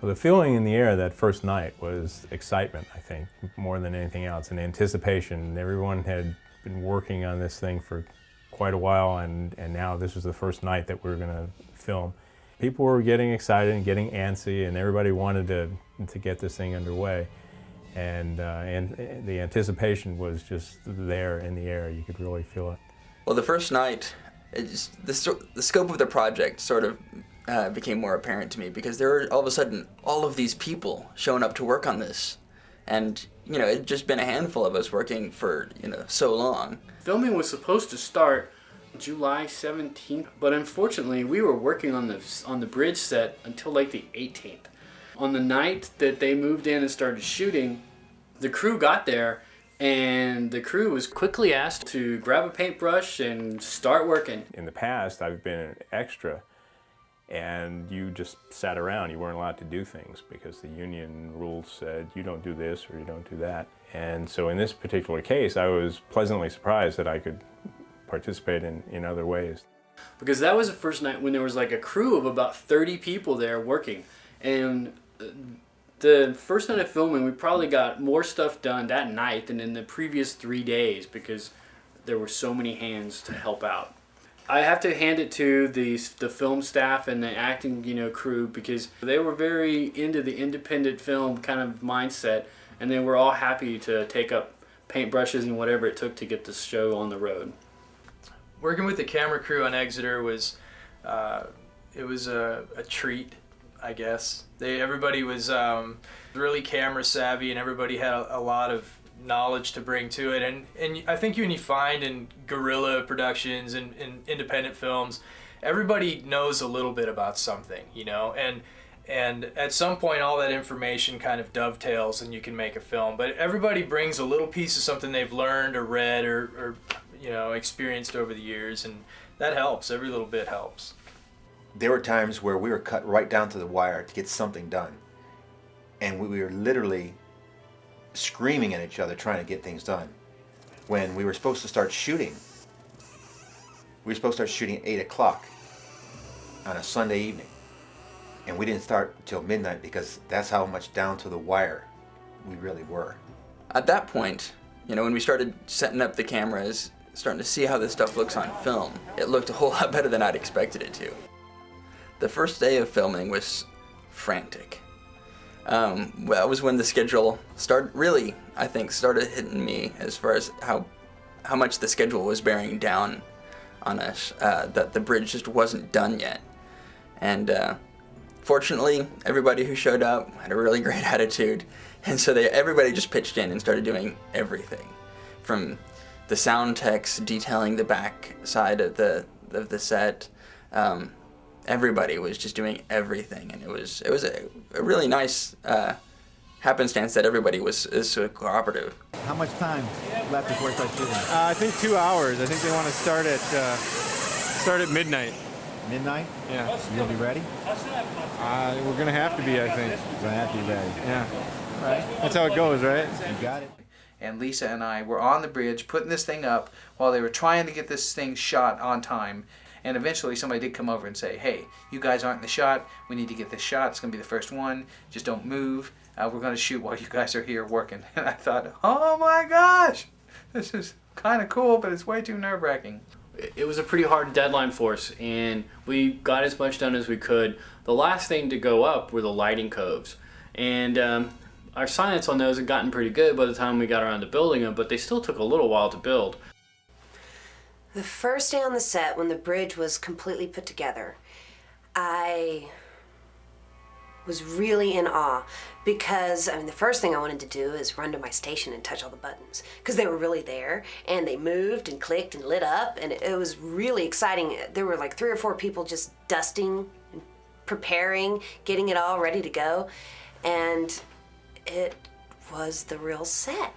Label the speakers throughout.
Speaker 1: Well, the feeling in the air that first night was excitement, I think, more than anything else, and anticipation. Everyone had been working on this thing for quite a while, and now this was the first night that we were going to film. People were getting excited and getting antsy, and everybody wanted to get this thing underway. And the anticipation was just there in the air. You could really feel it.
Speaker 2: Well, the first night, the scope of the project sort of became more apparent to me, because there were all of a sudden all of these people showing up to work on this. And, you know, it had just been a handful of us working for, so long.
Speaker 3: Filming was supposed to start July 17th, but unfortunately we were working on the bridge set until like the 18th. On the night that they moved in and started shooting, the crew got there, and the crew was quickly asked to grab a paintbrush and start working.
Speaker 1: In the past, I've been an extra, and you just sat around. You weren't allowed to do things because the union rules said you don't do this or you don't do that. And so in this particular case, I was pleasantly surprised that I could participate in other ways.
Speaker 3: Because that was the first night when there was like a crew of about 30 people there working. And the first night of filming, we probably got more stuff done that night than in the previous 3 days, because there were so many hands to help out. I have to hand it to the film staff and the acting, crew, because they were very into the independent film kind of mindset, and they were all happy to take up paintbrushes and whatever it took to get this show on the road.
Speaker 4: Working with the camera crew on Exeter was a treat, I guess. Everybody was really camera savvy, and everybody had a lot of knowledge to bring to it. And I think when you find in guerrilla productions and in independent films, everybody knows a little bit about something, and at some point all that information kind of dovetails and you can make a film. But everybody brings a little piece of something they've learned or read or experienced over the years, and that helps. Every little bit helps.
Speaker 5: There were times where we were cut right down to the wire to get something done, and we were literally screaming at each other trying to get things done. When we were supposed to start shooting, at 8 o'clock on a Sunday evening, and we didn't start until midnight, because that's how much down to the wire we really were.
Speaker 2: At that point, when we started setting up the cameras, starting to see how this stuff looks on film, it looked a whole lot better than I'd expected it to. The first day of filming was frantic. That was when the schedule started hitting me, as far as how much the schedule was bearing down on us, that the bridge just wasn't done yet. And fortunately, everybody who showed up had a really great attitude, and so everybody just pitched in and started doing everything, from the sound techs detailing the back side of the set. Everybody was just doing everything, and it was a really nice happenstance that everybody was so cooperative.
Speaker 6: How much time left before it starts shooting?
Speaker 7: I think 2 hours. I think they want to start at midnight.
Speaker 6: Midnight?
Speaker 7: Yeah.
Speaker 6: You gonna be ready?
Speaker 7: We're gonna have to be, I think.
Speaker 6: We're gonna have to be ready.
Speaker 7: Yeah. All right. That's how it goes, right?
Speaker 6: You got it.
Speaker 8: And Lisa and I were on the bridge putting this thing up while they were trying to get this thing shot on time. And eventually somebody did come over and say, hey, you guys aren't in the shot. We need to get this shot. It's going to be the first one. Just don't move. We're going to shoot while you guys are here working. And I thought, oh my gosh, this is kind of cool, but it's way too nerve-wracking.
Speaker 3: It was a pretty hard deadline for us, and we got as much done as we could. The last thing to go up were the lighting coves. And our science on those had gotten pretty good by the time we got around to building them, but they still took a little while to build.
Speaker 9: The first day on the set, when the bridge was completely put together, I was really in awe, because the first thing I wanted to do is run to my station and touch all the buttons, because they were really there, and they moved and clicked and lit up, and it was really exciting. There were like 3 or 4 people just dusting and preparing, getting it all ready to go, and it was the real set.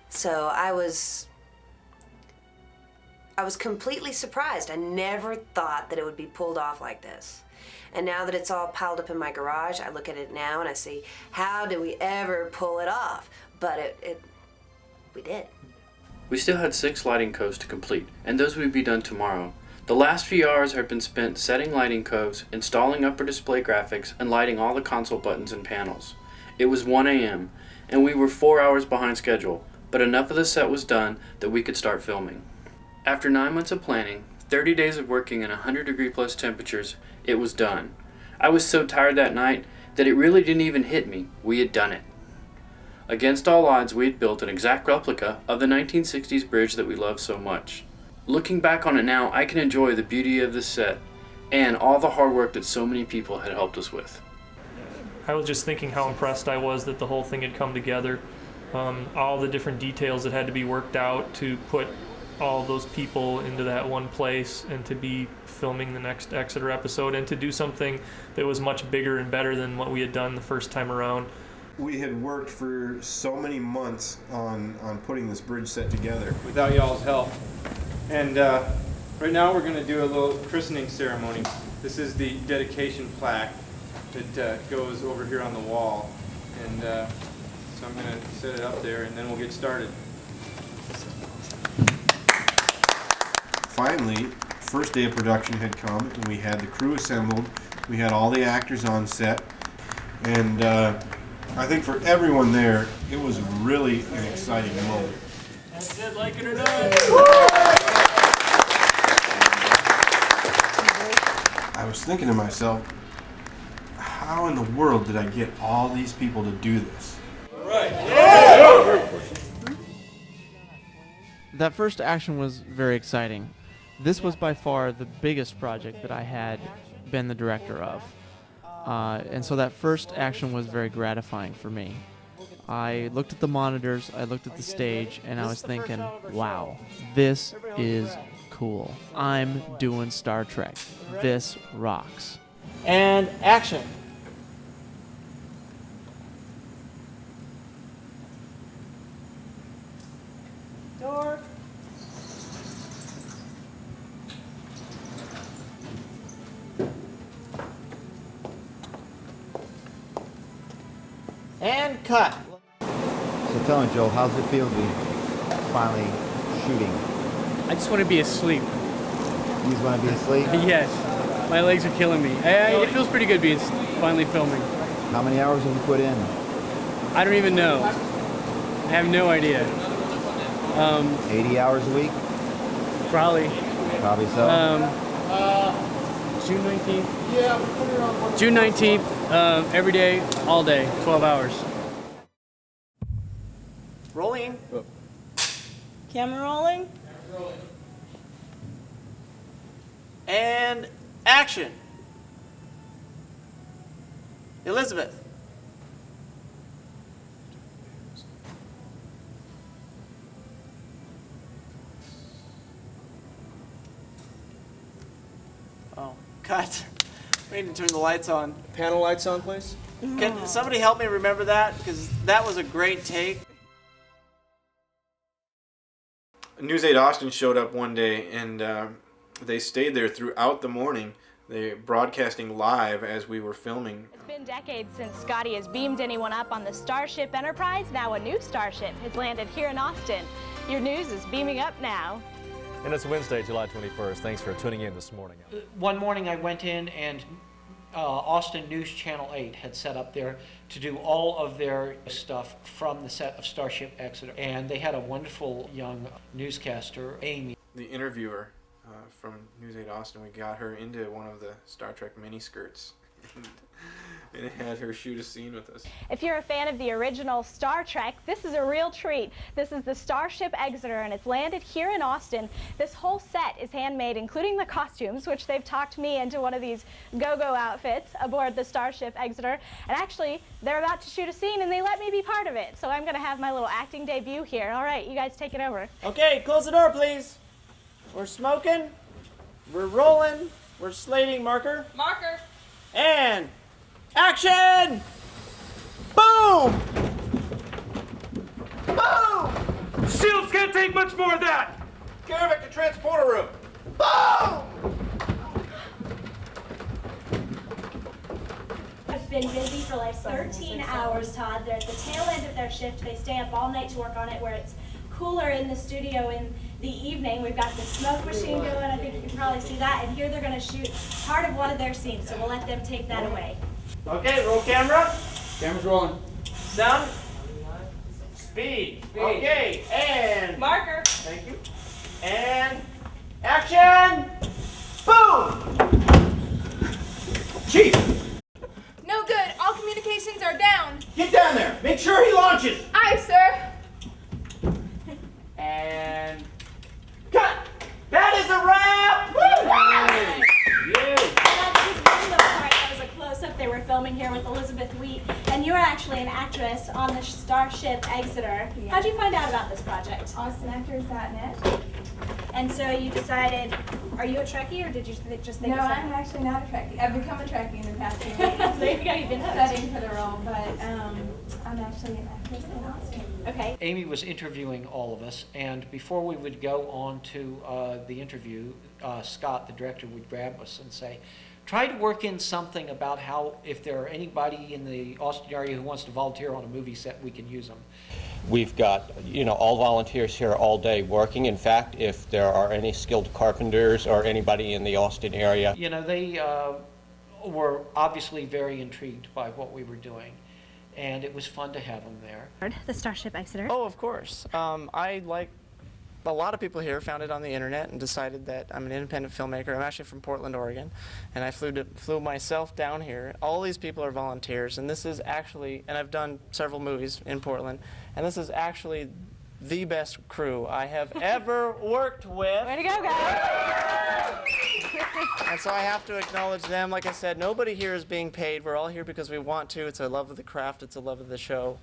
Speaker 9: So I was completely surprised. I never thought that it would be pulled off like this. And now that it's all piled up in my garage, I look at it now and I see, how did we ever pull it off? But we did.
Speaker 3: We still had 6 lighting coves to complete, and those would be done tomorrow. The last few hours had been spent setting lighting codes, installing upper display graphics, and lighting all the console buttons and panels. It was 1 a.m., and we were 4 hours behind schedule, but enough of the set was done that we could start filming. After 9 months of planning, 30 days of working in 100-degree-plus temperatures, it was done. I was so tired that night that it really didn't even hit me. We had done it. Against all odds, we had built an exact replica of the 1960s bridge that we loved so much. Looking back on it now, I can enjoy the beauty of this set and all the hard work that so many people had helped us with.
Speaker 10: I was just thinking how impressed I was that the whole thing had come together. All the different details that had to be worked out to put all those people into that one place and to be filming the next Exeter episode and to do something that was much bigger and better than what we had done the first time around.
Speaker 7: We had worked for so many months on putting this bridge set together.
Speaker 11: Without y'all's help. And right now we're going to do a little christening ceremony. This is the dedication plaque that goes over here on the wall. And so I'm going to set it up there and then we'll get started.
Speaker 7: Finally, first day of production had come and we had the crew assembled. We had all the actors on set. And I think for everyone there, it was really an exciting moment.
Speaker 10: That's it, like it or not.
Speaker 7: I was thinking to myself, how in the world did I get all these people to do this?
Speaker 12: That first action was very exciting. This was by far the biggest project that I had been the director of. And so that first action was very gratifying for me. I looked at the monitors, I looked at the stage, and I was thinking, wow, this is cool. I'm doing Star Trek. This rocks.
Speaker 13: And action. Door. And cut.
Speaker 6: So tell me, Joel, how's it feel to be finally shooting?
Speaker 13: I just want to be asleep.
Speaker 6: You just want to be asleep?
Speaker 13: Yes. My legs are killing me. It feels pretty good being finally filming.
Speaker 6: How many hours have you put in?
Speaker 13: I don't even know. I have no idea.
Speaker 6: 80 hours a week?
Speaker 13: Probably.
Speaker 6: Probably so.
Speaker 13: June 19th. June 19th, every day, all day, 12 hours. Rolling.
Speaker 14: Camera rolling.
Speaker 13: And action. Elizabeth. Oh, cut. We need to turn the lights on.
Speaker 11: Panel lights on, please.
Speaker 13: Can somebody help me remember that? Because that was a great take.
Speaker 7: News 8 Austin showed up one day and they stayed there throughout the morning. They broadcasting live as we were filming.
Speaker 15: It's been decades since Scotty has beamed anyone up on the Starship Enterprise. Now a new Starship has landed here in Austin. Your news is beaming up now.
Speaker 16: And it's Wednesday, July 21st. Thanks for tuning in this morning.
Speaker 17: One morning I went in and Austin News Channel 8 had set up there to do all of their stuff from the set of Starship Exeter. And they had a wonderful young newscaster, Amy.
Speaker 7: The interviewer from News 8 Austin, we got her into one of the Star Trek miniskirts. And had her shoot a scene with us.
Speaker 15: If you're a fan of the original Star Trek, this is a real treat. This is the Starship Exeter, and it's landed here in Austin. This whole set is handmade, including the costumes, which they've talked me into one of these go-go outfits aboard the Starship Exeter. And actually, they're about to shoot a scene, and they let me be part of it. So I'm going to have my little acting debut here. All right, you guys take it over.
Speaker 13: Okay, close the door, please. We're smoking. We're rolling. We're slating. Marker.
Speaker 14: Marker.
Speaker 13: And action! Boom! Boom!
Speaker 18: Shields can't take much more of that!
Speaker 13: Get her back to transporter room. Boom!
Speaker 15: I've been busy for like 13 hours, Todd. They're at the tail end of their shift. They stay up all night to work on it where it's cooler in the studio in the evening. We've got the smoke machine going. I think you can probably see that. And here they're going to shoot part of one of their scenes. So we'll let them take that away.
Speaker 13: Okay, roll camera.
Speaker 3: Camera's rolling.
Speaker 13: Sound. Speed. Okay, and
Speaker 15: marker.
Speaker 13: Thank you. And action. Boom. Chief.
Speaker 19: No good. All communications are down.
Speaker 13: Get down there. Make sure he launches.
Speaker 19: Aye, sir.
Speaker 13: And cut. That is a wrap. Woo!
Speaker 15: That was a close-up. They were filming here with Elizabeth Wheat, and you were actually an actress on the Starship Exeter.
Speaker 19: Yeah.
Speaker 15: How'd you find out about this project?
Speaker 19: AustinActors.net.
Speaker 15: And so you decided, are you a Trekkie, or did you just think
Speaker 19: No,
Speaker 15: it's
Speaker 19: I'm actually not a Trekkie. I've become a Trekkie in the past few weeks.
Speaker 15: There you go, you've been
Speaker 19: studying for the role, but I'm actually an actress in Austin.
Speaker 15: Okay.
Speaker 17: Amy was interviewing all of us, and before we would go on to the interview, Scott, the director, would grab us and say, try to work in something about how, if there are anybody in the Austin area who wants to volunteer on a movie set, we can use them.
Speaker 20: We've got, all volunteers here all day working. In fact, if there are any skilled carpenters or anybody in the Austin area.
Speaker 17: They were obviously very intrigued by what we were doing, and it was fun to have them there.
Speaker 15: The Starship Exeter.
Speaker 21: Oh, of course. I, like a lot of people here, found it on the internet and decided that I'm an independent filmmaker. I'm actually from Portland, Oregon, and I flew myself down here. All these people are volunteers, and this is actually, and I've done several movies in Portland, and this is actually the best crew I have ever worked with.
Speaker 15: Way to go, guys!
Speaker 21: And so I have to acknowledge them. Like I said, nobody here is being paid. We're all here because we want to. It's a love of the craft. It's a love of the show.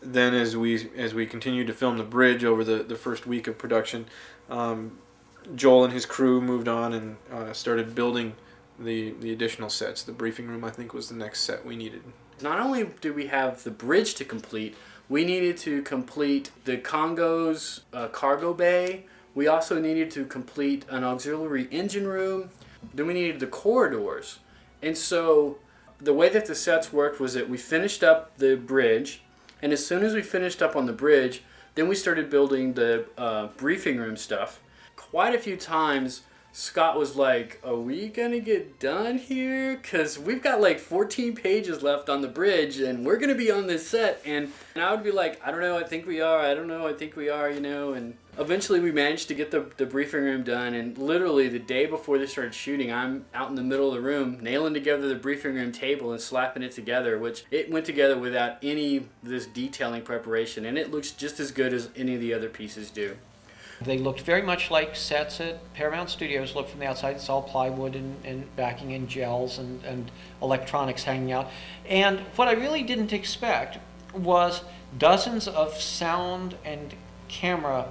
Speaker 11: Then as we continued to film the bridge over the first week of production, Joel and his crew moved on and started building the additional sets. The briefing room, I think, was the next set we needed.
Speaker 3: Not only did we have the bridge to complete, we needed to complete the Congo's cargo bay. We also needed to complete an auxiliary engine room. Then we needed the corridors. And so the way that the sets worked was that we finished up the bridge, and as soon as we finished up on the bridge, then we started building the briefing room stuff. Quite a few times, Scott was like, are we gonna get done here? Because we've got like 14 pages left on the bridge, and we're gonna be on this set. And I would be like, I don't know, I think we are, I don't know, I think we are, and eventually we managed to get the briefing room done, and literally the day before they started shooting, I'm out in the middle of the room nailing together the briefing room table and slapping it together, which it went together without any of this detailing preparation, and it looks just as good as any of the other pieces do.
Speaker 17: They looked very much like sets at Paramount Studios look from the outside. It's all plywood and backing and gels and electronics hanging out. And what I really didn't expect was dozens of sound and camera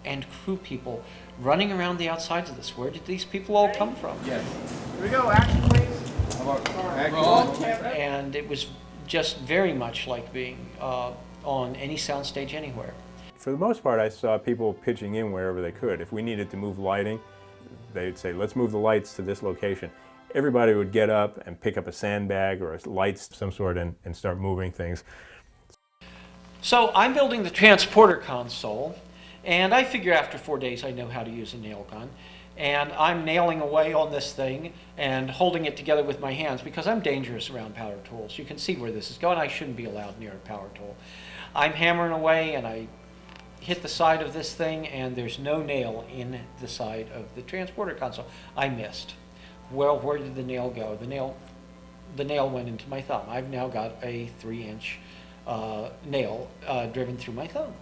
Speaker 17: and crew people running around the outsides of this. Where did these people all come from?
Speaker 13: Yes. Here we go. Action, please.
Speaker 7: How about action?
Speaker 17: And it was just very much like being on any soundstage anywhere.
Speaker 1: For the most part, I saw people pitching in wherever they could. If we needed to move lighting, they'd say, let's move the lights to this location. Everybody would get up and pick up a sandbag or lights of some sort and start moving things.
Speaker 17: So I'm building the transporter console, and I figure after 4 days I know how to use a nail gun. And I'm nailing away on this thing and holding it together with my hands because I'm dangerous around power tools. You can see where this is going. I shouldn't be allowed near a power tool. I'm hammering away, and I hit the side of this thing, and there's no nail in the side of the transporter console. I missed. Well, where did the nail go? The nail went into my thumb. I've now got a 3-inch nail driven through my thumb.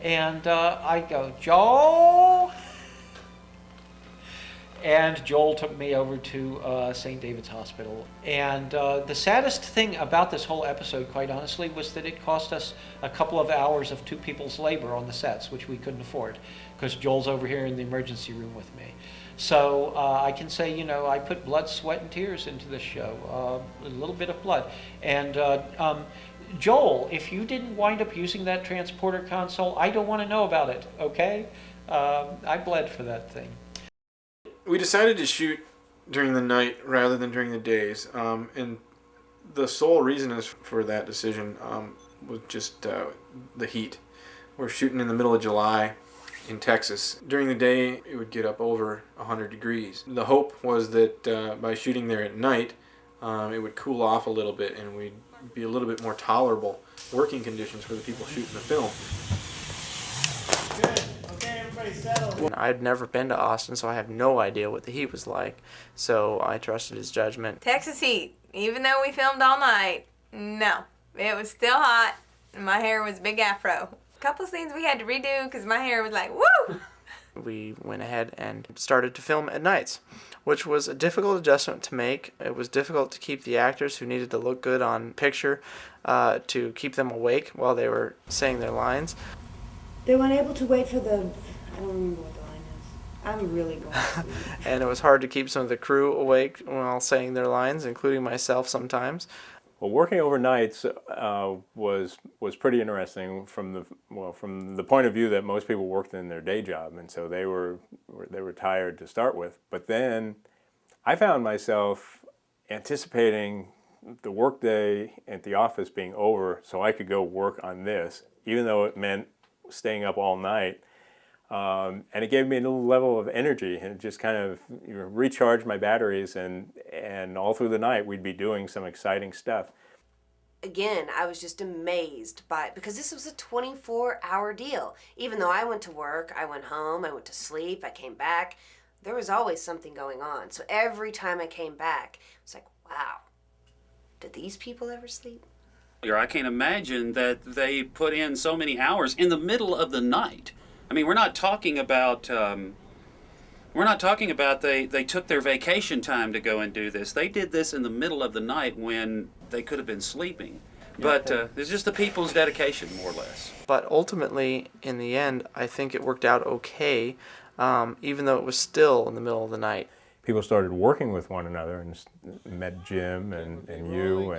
Speaker 17: And I go, Joel! And Joel took me over to St. David's Hospital. And the saddest thing about this whole episode, quite honestly, was that it cost us a couple of hours of 2 people's labor on the sets, which we couldn't afford, because Joel's over here in the emergency room with me. So I can say, I put blood, sweat, and tears into this show, a little bit of blood. And Joel, if you didn't wind up using that transporter console, I don't want to know about it, okay? I bled for that thing.
Speaker 11: We decided to shoot during the night rather than during the days, and the sole reason for that decision was just the heat. We're shooting in the middle of July, in Texas. During the day, it would get up over 100 degrees. The hope was that by shooting there at night, it would cool off a little bit and we'd be a little bit more tolerable working conditions for the people shooting the film.
Speaker 13: Okay, everybody settle.
Speaker 21: I'd never been to Austin, so I have no idea what the heat was like. So I trusted his judgment.
Speaker 4: Texas heat. Even though we filmed all night, no. It was still hot, and my hair was big afro. A couple scenes we had to redo because my hair was like, woo!
Speaker 21: We went ahead and started to film at nights, which was a difficult adjustment to make. It was difficult to keep the actors who needed to look good on picture to keep them awake while they were saying their lines.
Speaker 9: They weren't able to wait for the... I don't remember what the line is. I'm really going to sleep.
Speaker 21: And it was hard to keep some of the crew awake while saying their lines, including myself sometimes.
Speaker 1: Well, working overnights was pretty interesting from the point of view that most people worked in their day job, and so they were tired to start with. But then I found myself anticipating the workday at the office being over so I could go work on this, even though it meant staying up all night. And it gave me a little level of energy, and it just kind of recharged my batteries, and all through the night we'd be doing some exciting stuff.
Speaker 9: Again, I was just amazed by it because this was a 24-hour deal. Even though I went to work, I went home, I went to sleep, I came back, there was always something going on. So every time I came back, it's like, wow, did these people ever sleep?
Speaker 22: I can't imagine that they put in so many hours in the middle of the night. I mean, we're not talking about they took their vacation time to go and do this. They did this in the middle of the night when they could have been sleeping. But it's just the people's dedication, more or less.
Speaker 21: But ultimately, in the end, I think it worked out okay, even though it was still in the middle of the night.
Speaker 1: People started working with one another and met Jim and you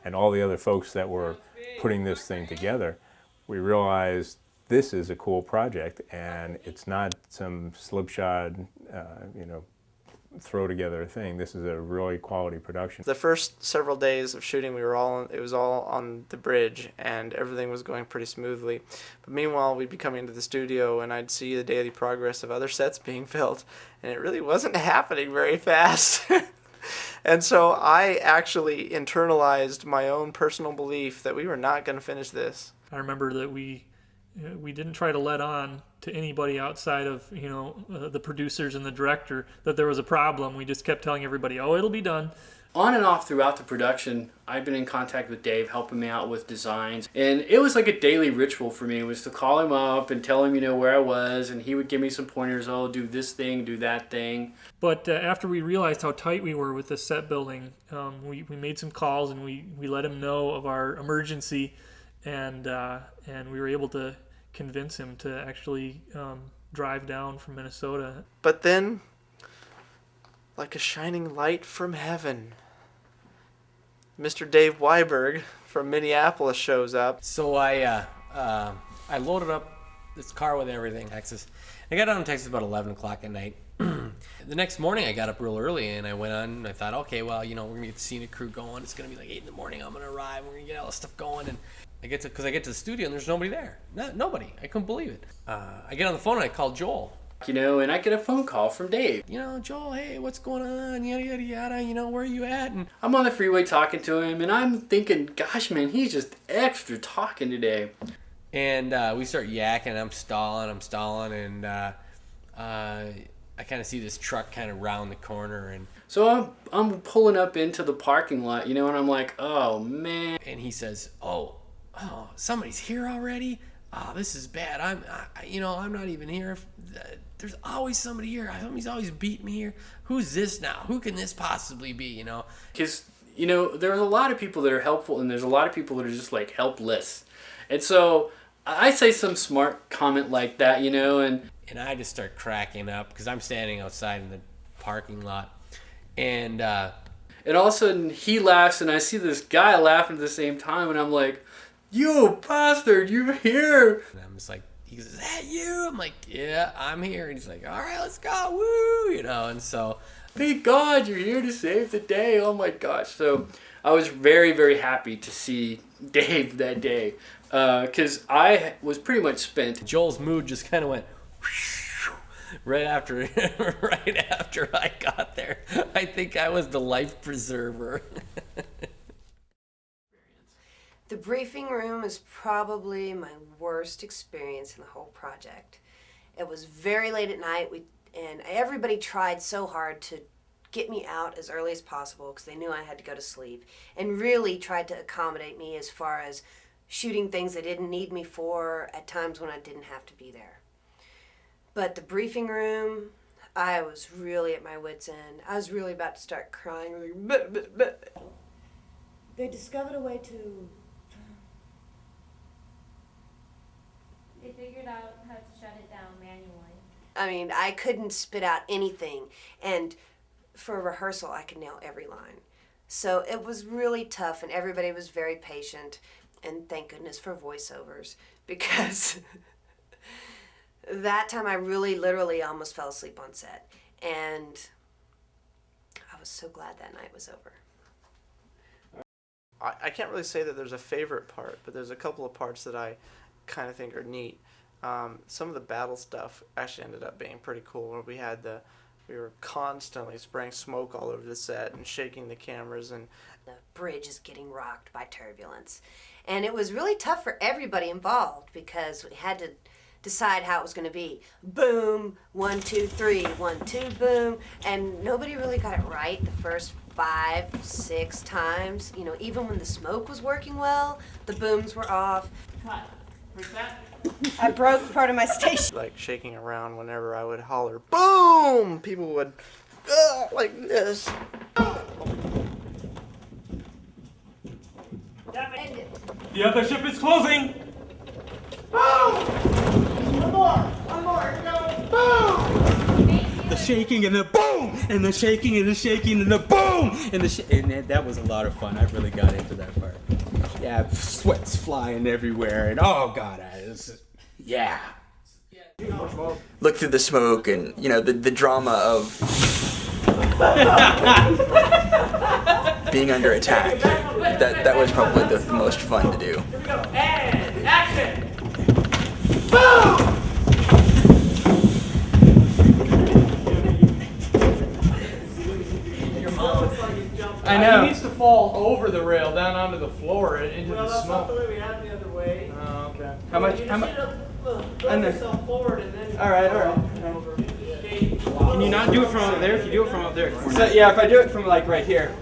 Speaker 1: and all the other folks that were putting this thing together. We realized this is a cool project, and it's not some slipshod, throw together thing. This is a really quality production.
Speaker 21: The first several days of shooting, it was all on the bridge, and everything was going pretty smoothly. But meanwhile, we'd be coming to the studio, and I'd see the daily progress of other sets being built, and it really wasn't happening very fast. And so I actually internalized my own personal belief that we were not going to finish this.
Speaker 10: I remember that we didn't try to let on to anybody outside of the producers and the director that there was a problem. We just kept telling everybody, oh, it'll be done.
Speaker 3: On and off throughout the production, I've been in contact with Dave, helping me out with designs. And it was like a daily ritual for me. It was to call him up and tell him, where I was, and he would give me some pointers, oh, do this thing, do that thing.
Speaker 10: But after we realized how tight we were with the set building, we made some calls, and we let him know of our emergency, and we were able to convince him to actually drive down from Minnesota.
Speaker 21: But then, like a shining light from heaven, Mr. Dave Weiberg from Minneapolis shows up.
Speaker 23: So I loaded up this car with everything, Texas. I got down in Texas about 11 o'clock at night. The next morning I got up real early and I went on and I thought, okay, well, we're going to get the scenic crew going. It's going to be like 8 in the morning. I'm going to arrive. We're going to get all this stuff going. And I get to the studio and there's nobody there. Nobody. I couldn't believe it. I get on the phone and I call Joel.
Speaker 3: And I get a phone call from Dave.
Speaker 23: Joel, hey, what's going on? Yada, yada, yada. Where are you at? And
Speaker 3: I'm on the freeway talking to him, and I'm thinking, gosh, man, he's just extra talking today.
Speaker 23: And we start yakking. I'm stalling, and I kind of see this truck kind of round the corner. And
Speaker 3: so I'm pulling up into the parking lot, and I'm like, oh, man.
Speaker 23: And he says, oh, somebody's here already? Oh, this is bad. I'm not even here. There's always somebody here. Somebody's always beat me here. Who's this now? Who can this possibly be,
Speaker 3: Because, there's a lot of people that are helpful, and there's a lot of people that are just, helpless. And so I say some smart comment like that, and
Speaker 23: I just start cracking up because I'm standing outside in the parking lot. And
Speaker 3: all of a sudden, he laughs, and I see this guy laughing at the same time, and I'm like, you bastard, you're here.
Speaker 23: And I'm just like, he goes, is that you? I'm like, yeah, I'm here. And he's like, all right, let's go, woo, and so.
Speaker 3: Thank God you're here to save the day. Oh my gosh. So I was very, very happy to see Dave that day. because I was pretty much spent.
Speaker 23: Joel's mood just kind of went right after I got there. I think I was the life preserver.
Speaker 9: The briefing room is probably my worst experience in the whole project. It was very late at night, and everybody tried so hard to get me out as early as possible because they knew I had to go to sleep, and really tried to accommodate me as far as shooting things they didn't need me for at times when I didn't have to be there. But the briefing room, I was really at my wit's end. I was really about to start crying. Like, bleh, bleh, bleh.
Speaker 19: They discovered a way to...
Speaker 2: They figured out how to shut it down manually.
Speaker 9: I mean, I couldn't spit out anything, and for a rehearsal, I could nail every line. So it was really tough, and everybody was very patient, and thank goodness for voiceovers, because that time I really literally almost fell asleep on set, and I was so glad that night was over.
Speaker 5: I can't really say that there's a favorite part, but there's a couple of parts that I kind of think are neat. Some of the battle stuff actually ended up being pretty cool, where we were constantly spraying smoke all over the set and shaking the cameras, and
Speaker 9: the bridge is getting rocked by turbulence. And it was really tough for everybody involved because we had to decide how it was going to be. Boom, 1, 2, 3, 1, 2, boom. And nobody really got it right the first 5, 6 times. You know, even when the smoke was working well, the booms were off.
Speaker 13: Cut. Where's that?
Speaker 9: I broke part of my station.
Speaker 5: like shaking around whenever I would holler, boom! People would, like this.
Speaker 18: The other ship is closing.
Speaker 13: One more, here we go. Boom!
Speaker 18: The shaking and the boom, and the shaking and the shaking and the boom, and that was a lot of fun. I really got into that part. Yeah, sweat's flying everywhere, and oh god, yeah.
Speaker 8: Look through the smoke, and you know the drama of being under attack. That was probably the most fun to do.
Speaker 13: Here we go. And action! Boom!
Speaker 11: I know. He needs to fall over the rail, down onto the floor, and into the smoke.
Speaker 13: Well, that's not the way we had it the other way.
Speaker 11: Oh, okay.
Speaker 13: How much? Throw yourself forward and then.
Speaker 11: All right. Can you not do it from up there? If you do it from up there. So yeah, if I do it from like right here,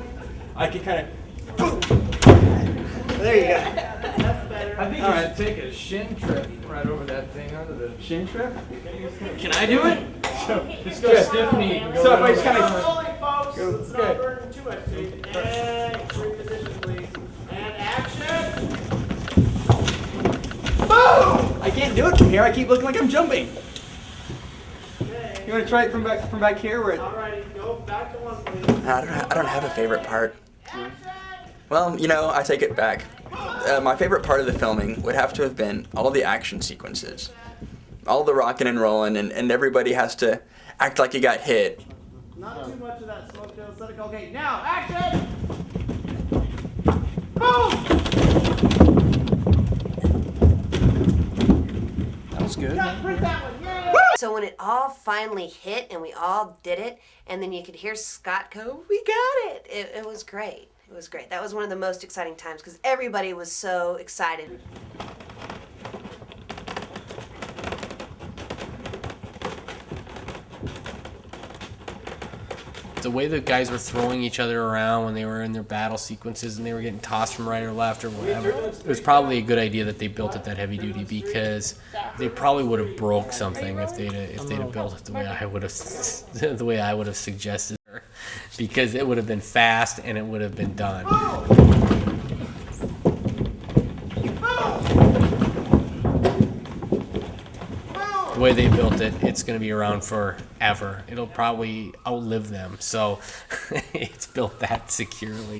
Speaker 11: I can kind of. There you go.
Speaker 13: That's better.
Speaker 11: I think you should take a shin trip right over that thing onto the shin trip. Can I do it? Just go stiff knee. So if I just kind of.
Speaker 13: Rolling, folks. Let's not burn too much tape. And reposition, please. And action.
Speaker 11: Boom! I can't do it from here. I keep looking like I'm jumping.
Speaker 13: Okay.
Speaker 11: You want to try it from back here? Where?
Speaker 13: Alrighty, go back to one, please.
Speaker 8: I don't have a favorite part. Well, you know, I take it back. My favorite part of the filming would have to have been all the action sequences. All the rocking and rolling, and everybody has to act like you got hit.
Speaker 13: Not too much of that smoke, Joe. Let it go. Okay, now, action! Boom!
Speaker 5: That was good.
Speaker 13: Print that one. Yay!
Speaker 9: So when it all finally hit and we all did it, and then you could hear Scott go, "We got it!" It was great. It was great. That was one of the most exciting times because everybody was so excited.
Speaker 23: The way the guys were throwing each other around when they were in their battle sequences and they were getting tossed from right or left or whatever, it was probably a good idea that they built it that heavy duty because they probably would have broke something if they'd have built it the way I would have suggested, because it would have been fast and it would have been done. The way they built it, it's going to be around forever. It'll probably outlive them, so it's built that securely.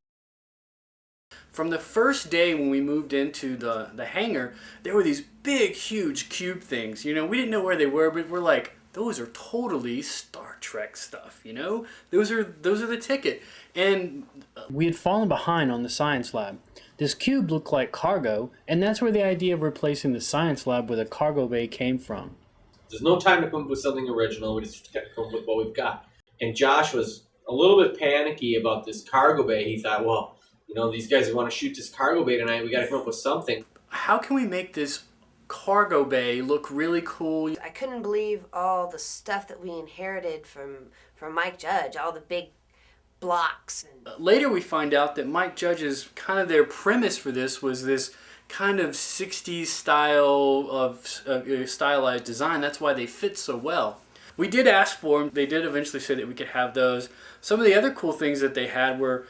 Speaker 3: From the first day when we moved into the hangar, there were these big, huge cube things. You know, we didn't know where they were, but we're like, those are totally Star Trek stuff, you know? Those are the ticket. And
Speaker 6: we had fallen behind on the science lab. This cube looked like cargo, and that's where the idea of replacing the science lab with a cargo bay came from.
Speaker 12: There's no time to come up with something original. We just got to come up with what we've got. And Josh was a little bit panicky about this cargo bay. He thought, well, you know, these guys want to shoot this cargo bay tonight. We got to come up with something.
Speaker 3: How can we make this cargo bay look really cool?
Speaker 9: I couldn't believe all the stuff that we inherited from Mike Judge, all the big blocks.
Speaker 3: Later we find out that Mike Judge's kind of their premise for this was this kind of 60s style of stylized design. That's why they fit so well. We did ask for them. They did eventually say that we could have those. Some of the other cool things that they had were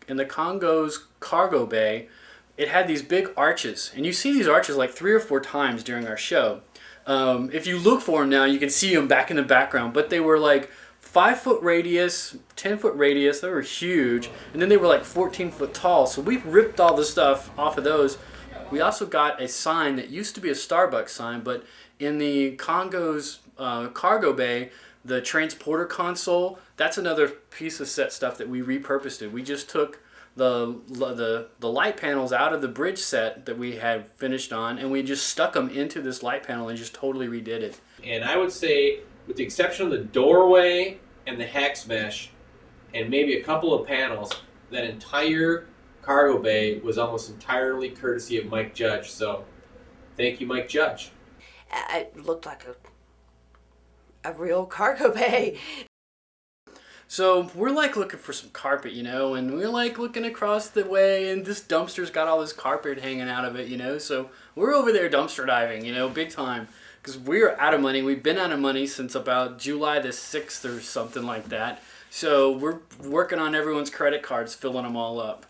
Speaker 3: in the Congo's cargo bay, it had these big arches. And you see these arches like 3 or 4 times during our show. If you look for them now, you can see them back in the background. But they were like 5-foot radius, 10-foot radius. They were huge. And then they were like 14-foot tall. So we ripped all the stuff off of those. We also got a sign that used to be a Starbucks sign, but in the Congo's cargo bay, the transporter console, that's another piece of set stuff that we repurposed it. We just took the light panels out of the bridge set that we had finished on, and we just stuck them into this light panel and just totally redid it.
Speaker 12: And I would say, with the exception of the doorway and the hex mesh, and maybe a couple of panels, that entire cargo bay was almost entirely courtesy of Mike Judge. So, thank you, Mike Judge.
Speaker 9: It looked like a real cargo bay.
Speaker 3: So we're like looking for some carpet, you know, and we're like looking across the way, and this dumpster's got all this carpet hanging out of it, you know. So we're over there dumpster diving, you know, big time, because we're out of money. We've been out of money since about July the 6th or something like that. So we're working on everyone's credit cards, filling them all up.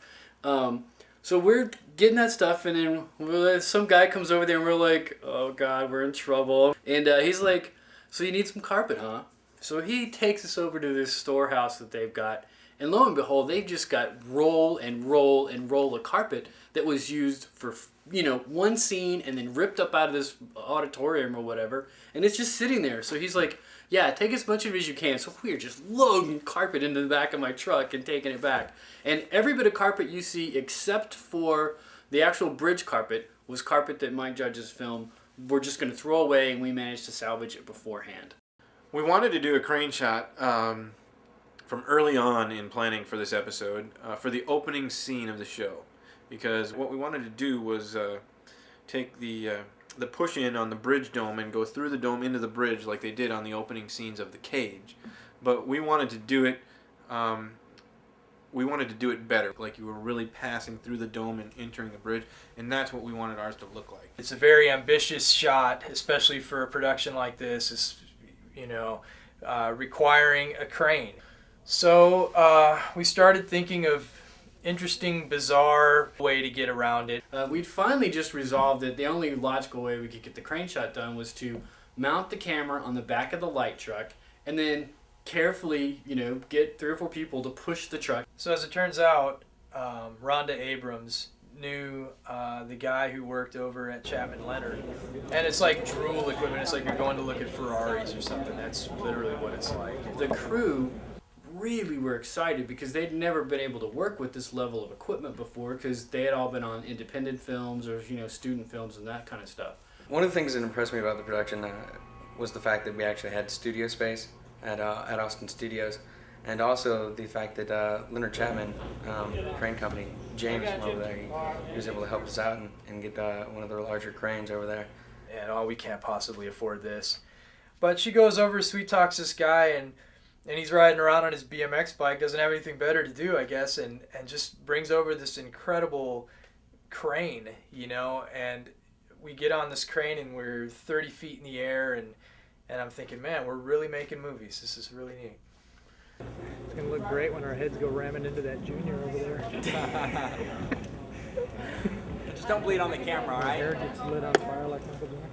Speaker 3: So we're getting that stuff, and then some guy comes over there, and we're like, oh God, we're in trouble. And he's like, so you need some carpet, huh? So he takes us over to this storehouse that they've got, and lo and behold, they've just got roll and roll and roll of carpet that was used for, you know, one scene and then ripped up out of this auditorium or whatever, and it's just sitting there. So he's like, yeah, take as much of it as you can. So we're just loading carpet into the back of my truck and taking it back. And every bit of carpet you see except for the actual bridge carpet was carpet that Mike Judge's film we're just going to throw away, and we managed to salvage it beforehand.
Speaker 11: We wanted to do a crane shot from early on in planning for this episode for the opening scene of the show, because what we wanted to do was take the push in on the bridge dome and go through the dome into the bridge like they did on the opening scenes of The Cage, but we wanted to do it better, like you were really passing through the dome and entering the bridge, and that's what we wanted ours to look like.
Speaker 16: It's a very ambitious shot, especially for a production like this, is, you know, requiring a crane. So we started thinking of interesting, bizarre way to get around it.
Speaker 3: We'd finally just resolved that the only logical way we could get the crane shot done was to mount the camera on the back of the light truck and then carefully, you know, get 3 or 4 people to push the truck.
Speaker 16: So as it turns out, Rhonda Abrams knew the guy who worked over at Chapman Leonard, and it's like drool equipment. It's like you're going to look at Ferraris or something. That's literally what it's like.
Speaker 3: The crew really were excited because they'd never been able to work with this level of equipment before, because they had all been on independent films or, you know, student films and that kind of stuff.
Speaker 8: One of the things that impressed me about the production was the fact that we actually had studio space at Austin Studios, and also the fact that Leonard Chapman, crane company, James from over there, he was able to help us out and get one of their larger cranes over there.
Speaker 16: And oh, we can't possibly afford this. But she goes over, sweet talks this guy, and he's riding around on his BMX bike, doesn't have anything better to do, I guess, and just brings over this incredible crane, you know, and we get on this crane and we're 30 feet in the air, and I'm thinking, man, we're really making movies. This is really neat.
Speaker 6: It's going to look great when our heads go ramming into that junior over there.
Speaker 18: Just don't bleed on the camera, all right?
Speaker 6: My hair gets lit on fire like Uncle Jack.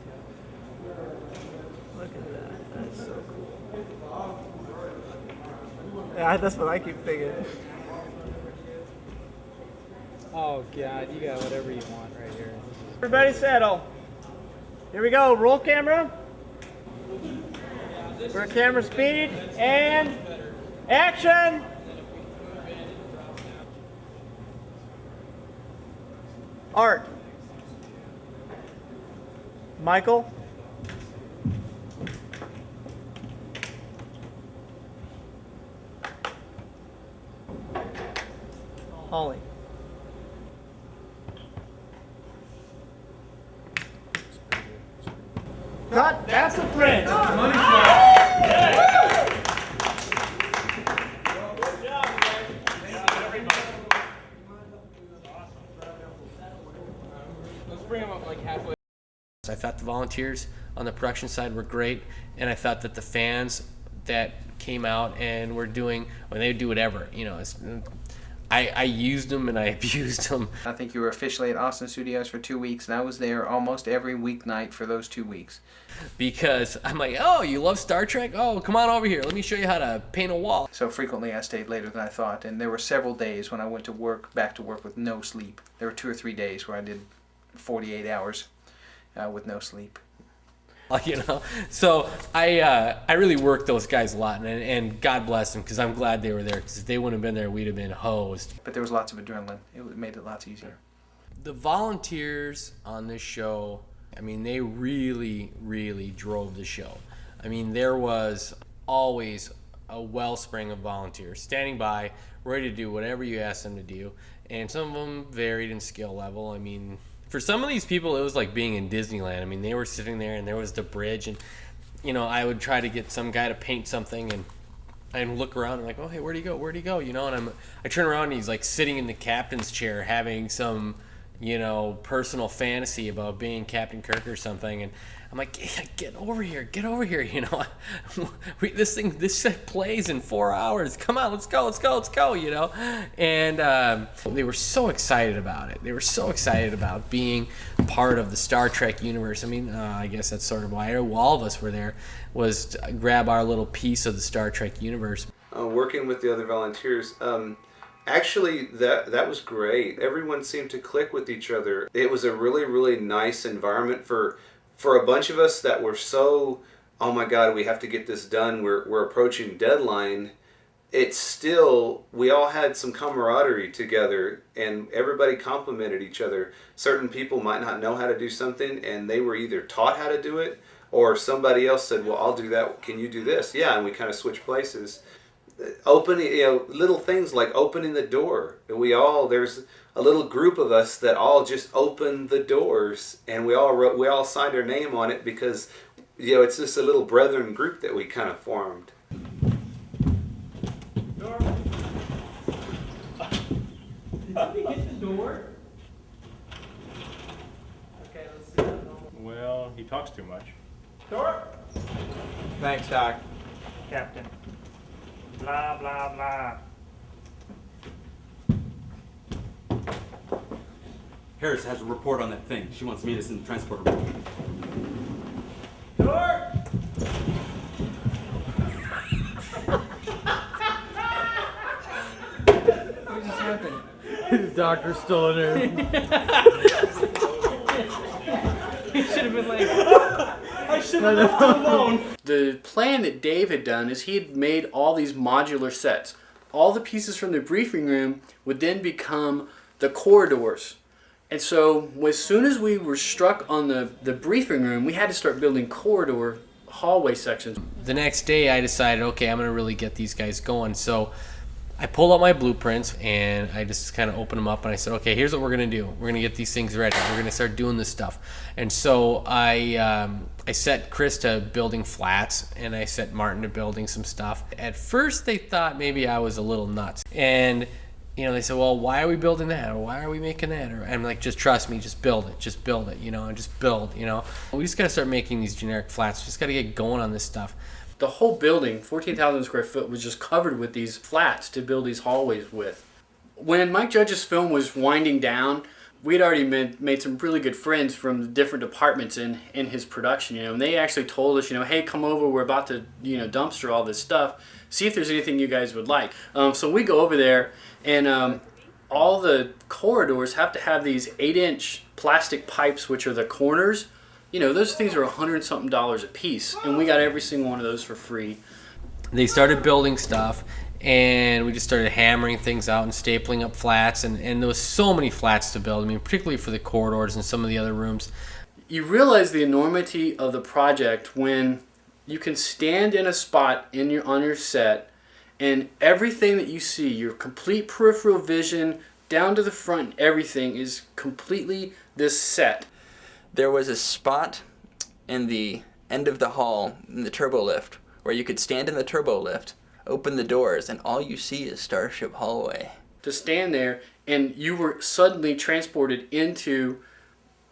Speaker 6: Look at that. That's so cool. Yeah, that's what I keep thinking. Oh, God, you got whatever you want right here. Everybody settle. Here we go. Roll camera.
Speaker 13: For camera speed and action! Art. Michael. Holly. Cut. That's the print. Money shot.
Speaker 23: Let's bring them up like halfway. I thought the volunteers on the production side were great, and I thought that the fans that came out and were doing, when they would do whatever, you know, I used them and I abused them.
Speaker 14: I think you were officially at Austin Studios for 2 weeks, and I was there almost every weeknight for those 2 weeks.
Speaker 23: Because I'm like, oh, you love Star Trek? Oh, come on over here. Let me show you how to paint a wall.
Speaker 14: So frequently I stayed later than I thought, and there were several days when I went to work, back to work with no sleep. There were 2 or 3 days where I did 48 hours with no sleep.
Speaker 23: You know, so I really worked those guys a lot, and God bless them, because I'm glad they were there, because if they wouldn't have been there, we'd have been hosed.
Speaker 14: But there was lots of adrenaline. It made it lots easier.
Speaker 23: The volunteers on this show, I mean, they really, really drove the show. I mean, there was always a wellspring of volunteers standing by, ready to do whatever you asked them to do, and some of them varied in skill level. I mean, for some of these people, it was like being in Disneyland. I mean, they were sitting there, and there was the bridge, and, you know, I would try to get some guy to paint something, and I'd look around and like, oh, hey, where'd he go? Where'd he go? You know, and I turn around, and he's like sitting in the captain's chair having some, you know, personal fantasy about being Captain Kirk or something, and I'm like, hey, get over here, you know. This set plays in 4 hours. Come on, let's go, you know. And they were so excited about it. They were so excited about being part of the Star Trek universe. I mean, I guess that's sort of why all of us were there, was to grab our little piece of the Star Trek universe.
Speaker 15: Working with the other volunteers, actually, that was great. Everyone seemed to click with each other. It was a really, really nice environment for a bunch of us that were so, oh my God, we have to get this done. We're approaching deadline. It's still, we all had some camaraderie together, and everybody complimented each other. Certain people might not know how to do something, and they were either taught how to do it, or somebody else said, well, I'll do that. Can you do this? Yeah, and we kind of switched places. Opening, you know, little things like opening the door. There's a little group of us that all just opened the doors, and we all signed our name on it because, you know, it's just a little brethren group that we kind of formed.
Speaker 6: Did we get the door? Okay, let's see that.
Speaker 1: Well, he talks too much.
Speaker 6: Door.
Speaker 11: Thanks, Doc.
Speaker 6: Captain. Blah, blah, blah.
Speaker 20: Harris has a report on that thing. She wants to meet us in the transporter room.
Speaker 6: Door!
Speaker 16: What just happened?
Speaker 6: The doctor's still in there.
Speaker 16: He should have been like,
Speaker 6: I should have left him alone.
Speaker 3: The plan that Dave had done is he had made all these modular sets. All the pieces from the briefing room would then become the corridors. And so as soon as we were struck on the briefing room, we had to start building corridor hallway sections.
Speaker 23: The next day I decided, okay, I'm going to really get these guys going. So I pulled out my blueprints and I just kind of opened them up and I said, okay, here's what we're going to do. We're going to get these things ready. We're going to start doing this stuff. And so I set Chris to building flats and I set Martin to building some stuff. At first they thought maybe I was a little nuts. And you know, they said, well, why are we building that? Or why are we making that? Or I'm like, just trust me, just build it, you know, and just build, you know. We just got to start making these generic flats. Just got to get going on this stuff.
Speaker 3: The whole building, 14,000 square foot, was just covered with these flats to build these hallways with. When Mike Judge's film was winding down, we'd already made some really good friends from the different departments in his production, you know, and they actually told us, you know, hey, come over, we're about to, you know, dumpster all this stuff, see if there's anything you guys would like. So we go over there, and all the corridors have to have these 8-inch plastic pipes, which are the corners, You know, those things are $100-something a piece, and we got every single one of those for free.
Speaker 23: They started building stuff, and we just started hammering things out and stapling up flats, and there was so many flats to build. I mean, particularly for the corridors and some of the other rooms.
Speaker 3: You realize the enormity of the project when you can stand in a spot on your set, and everything that you see, your complete peripheral vision down to the front, everything is completely this set.
Speaker 8: There was a spot in the end of the hall in the turbo lift where you could stand in the turbo lift, open the doors, and all you see is Starship hallway.
Speaker 3: To stand there, and you were suddenly transported into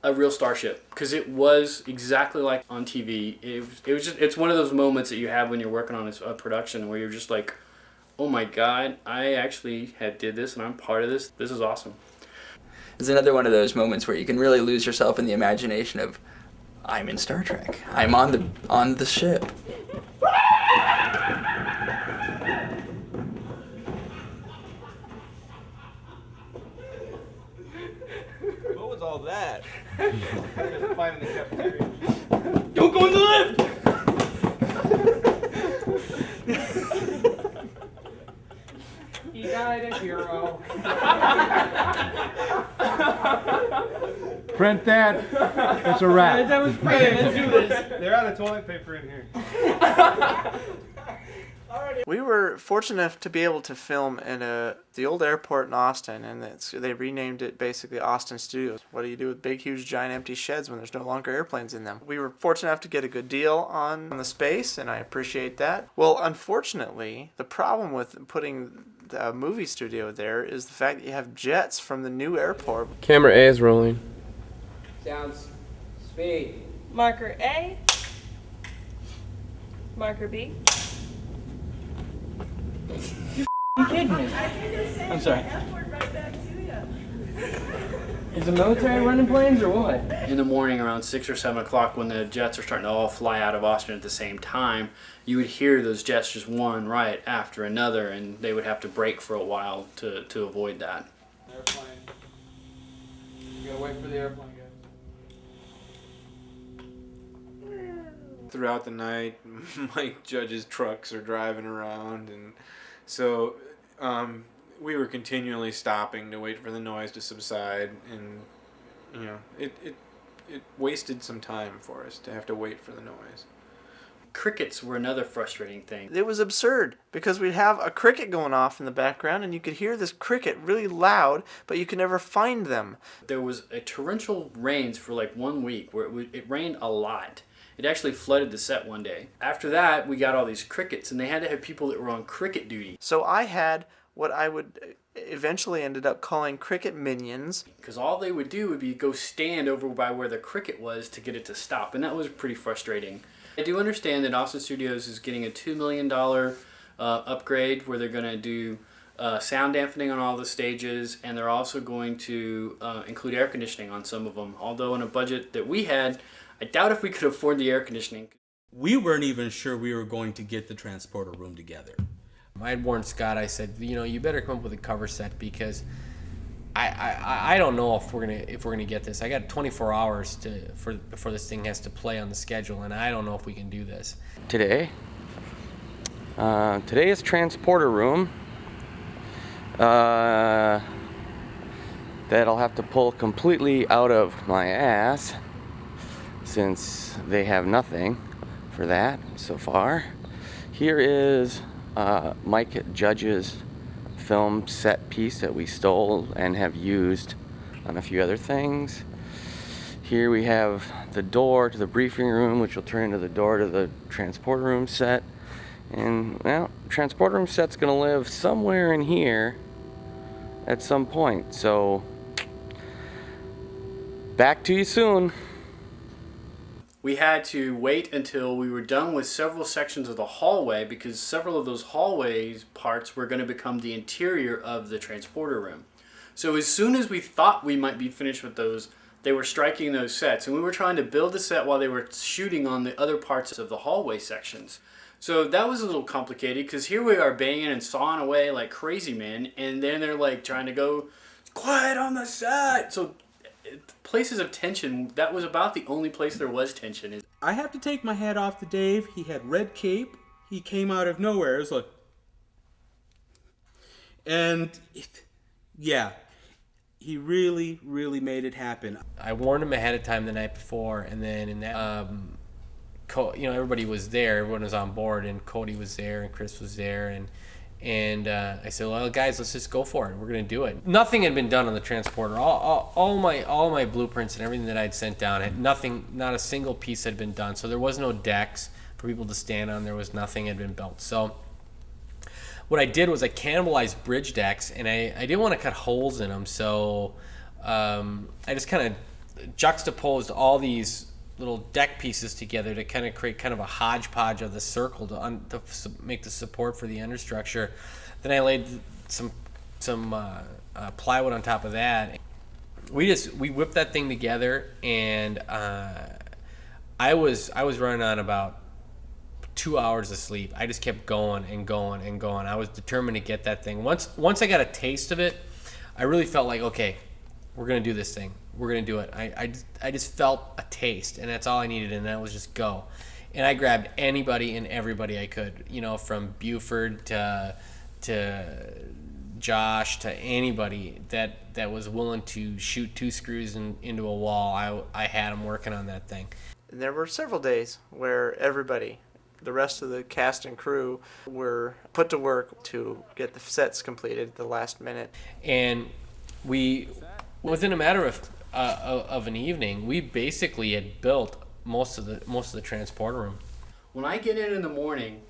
Speaker 3: a real Starship, because it was exactly like on TV. It's one of those moments that you have when you're working on a production where you're just like, oh my God, I actually did this and I'm part of this. This is awesome.
Speaker 8: It's another one of those moments where you can really lose yourself in the imagination of, I'm in Star Trek. I'm on the ship.
Speaker 11: What was all that?
Speaker 13: Don't go in the lift!
Speaker 4: He died a hero.
Speaker 11: Print that. It's a wrap.
Speaker 4: That was printed. Let's do this.
Speaker 11: They're out of toilet paper in here.
Speaker 5: We were fortunate enough to be able to film in the old airport in Austin, and they renamed it basically Austin Studios. What do you do with big, huge, giant empty sheds when there's no longer airplanes in them? We were fortunate enough to get a good deal on the space, and I appreciate that. Well, unfortunately, the problem with putting the movie studio there is the fact that you have jets from the new airport.
Speaker 11: Camera A is rolling.
Speaker 4: Sounds speed.
Speaker 19: Marker A. Marker B.
Speaker 4: You kidding me? I'm sorry. Is the military running planes or what?
Speaker 3: In the morning around 6 or 7 o'clock, when the jets are starting to all fly out of Austin at the same time, you would hear those jets just one right after another, and they would have to brake for a while to avoid that.
Speaker 4: Airplane. You gotta wait for the airplane, guys.
Speaker 11: Throughout the night, Mike Judge's trucks are driving around, and so we were continually stopping to wait for the noise to subside, and you know, it wasted some time for us to have to wait for the noise.
Speaker 3: Crickets were another frustrating thing.
Speaker 5: It was absurd because we'd have a cricket going off in the background, and you could hear this cricket really loud, but you could never find them.
Speaker 3: There was a torrential rains for like 1 week where it rained a lot. It actually flooded the set one day. After that, we got all these crickets, and they had to have people that were on cricket duty.
Speaker 5: So I had what I would eventually ended up calling cricket minions.
Speaker 3: Because all they would do would be go stand over by where the cricket was to get it to stop, and that was pretty frustrating. I do understand that Austin Studios is getting a $2 million upgrade where they're going to do sound dampening on all the stages, and they're also going to include air conditioning on some of them. Although in a budget that we had, I doubt if we could afford the air conditioning.
Speaker 20: We weren't even sure we were going to get the transporter room together.
Speaker 23: I had warned Scott. I said, you know, you better come up with a cover set because I don't know if we're gonna get this. I got 24 hours before this thing has to play on the schedule, and I don't know if we can do this.
Speaker 7: Today is transporter room. That I'll have to pull completely out of my ass since they have nothing for that so far. Here is Mike Judge's film set piece that we stole and have used on a few other things. Here we have the door to the briefing room, which will turn into the door to the transporter room set. And, well, transporter room set's gonna live somewhere in here at some point. So, back to you soon.
Speaker 3: We had to wait until we were done with several sections of the hallway because several of those hallways parts were going to become the interior of the transporter room. So as soon as we thought we might be finished with those, they were striking those sets, and we were trying to build the set while they were shooting on the other parts of the hallway sections. So that was a little complicated because here we are banging and sawing away like crazy men, and then they're like trying to go quiet on the set. So places of tension, that was about the only place there was tension.
Speaker 18: I have to take my hat off to Dave. He had red cape. He came out of nowhere. It was like, and yeah, he really, really made it happen.
Speaker 23: I warned him ahead of time the night before, and then in that, everybody was there, everyone was on board, and Cody was there, and Chris was there, and I said, well, guys, let's just go for it. We're gonna do it. Nothing had been done on the transporter. All my blueprints and everything that I'd sent down had nothing, not a single piece had been done. So there was no decks for people to stand on. There was nothing had been built. So what I did was I cannibalized bridge decks, and I didn't want to cut holes in them, so I just kind of juxtaposed all these little deck pieces together to kind of create kind of a hodgepodge of the circle to make the support for the understructure. Then I laid some plywood on top of that. We whipped that thing together, and I was running on about 2 hours of sleep. I just kept going and going and going. I was determined to get that thing. Once I got a taste of it, I really felt like, okay, we're gonna do this thing. We're gonna do it. I just felt a taste, and that's all I needed, and that was just go. And I grabbed anybody and everybody I could, from Buford to Josh to anybody that was willing to shoot 2 screws into a wall. I had them working on that thing.
Speaker 5: And there were several days where everybody, the rest of the cast and crew, were put to work to get the sets completed at the last minute.
Speaker 23: And we, within a matter of an evening, we basically had built most of the transporter room.
Speaker 3: When I get in the morning,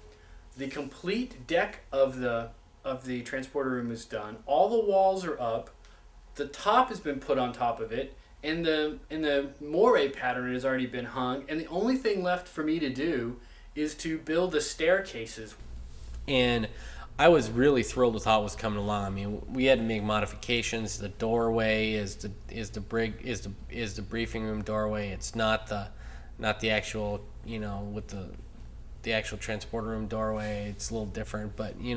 Speaker 3: the complete deck of the transporter room is done. All the walls are up. The top has been put on top of it, and the moire pattern has already been hung. And the only thing left for me to do is to build the staircases.
Speaker 23: And I was really thrilled with how it was coming along. I mean, we had to make modifications. The doorway is the briefing room doorway. It's not the actual, with the actual transporter room doorway. It's a little different, but you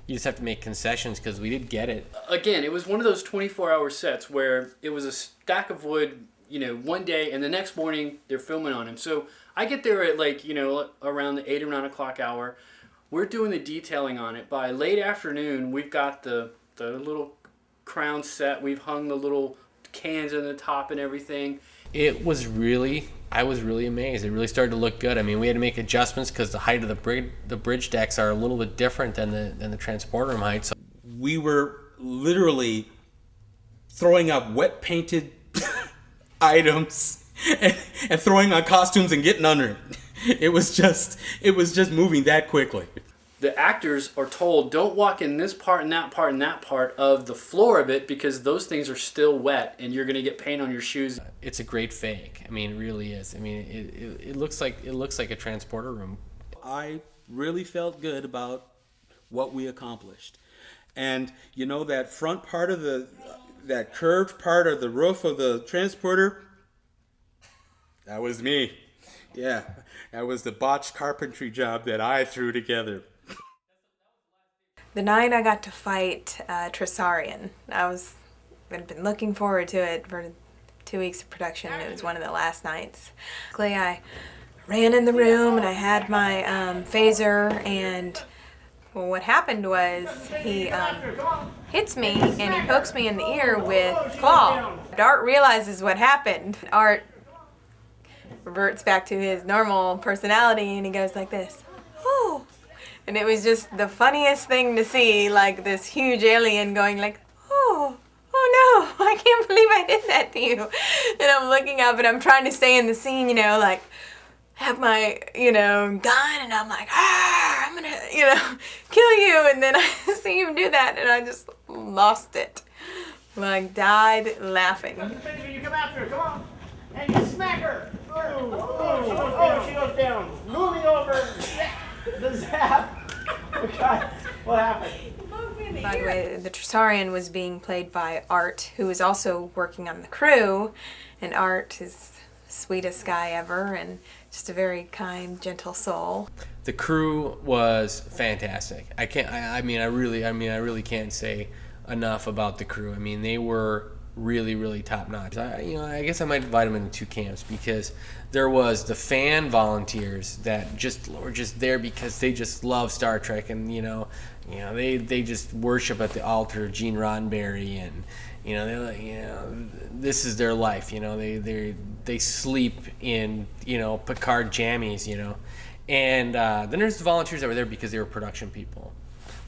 Speaker 23: just have to make concessions because we did get it.
Speaker 3: Again, it was one of those 24-hour sets where it was a stack of wood, one day, and the next morning they're filming on him. So I get there at around the 8 or 9 o'clock hour. We're doing the detailing on it. By late afternoon, we've got the little crown set. We've hung the little cans on the top and everything.
Speaker 23: I was really amazed. It really started to look good. I mean, we had to make adjustments because the height of the bridge decks are a little bit different than the transporter room height. So
Speaker 18: we were literally throwing up wet painted items and throwing on costumes and getting under it. It was just moving that quickly.
Speaker 3: The actors are told, don't walk in this part and that part and that part of the floor of it because those things are still wet and you're going to get paint on your shoes.
Speaker 23: It's a great fake. I mean, it really is. I mean, it looks like a transporter room.
Speaker 18: I really felt good about what we accomplished. And that front part of that curved part of the roof of the transporter, that was me. Yeah, that was the botched carpentry job that I threw together.
Speaker 10: The night I got to fight Tressaurian, I'd been looking forward to it for 2 weeks of production. It was one of the last nights. Basically, I ran in the room and I had my phaser, and what happened was he hits me and he pokes me in the ear with claw. Art realizes what happened. Art reverts back to his normal personality and he goes like this, "Oh." And it was just the funniest thing to see, like this huge alien going like, oh no, I can't believe I did that to you. And I'm looking up and I'm trying to stay in the scene, like have my, gun, and I'm like, I'm gonna, kill you. And then I see him do that and I just lost it. Like died laughing.
Speaker 13: You come after her, come on. And you smack her. Oh, she goes down. Moving over. The zap. Okay, what happened?
Speaker 10: By the way, the Tressaurian was being played by Art, who was also working on the crew, and Art is the sweetest guy ever and just a very kind, gentle soul.
Speaker 23: The crew was fantastic. I really can't say enough about the crew. I mean, they were really, really top notch. I guess I might divide them into two camps, because there was the fan volunteers that were just there because they just love Star Trek, and they just worship at the altar of Gene Roddenberry, and this is their life. They sleep in Picard jammies, and then there's the volunteers that were there because they were production people.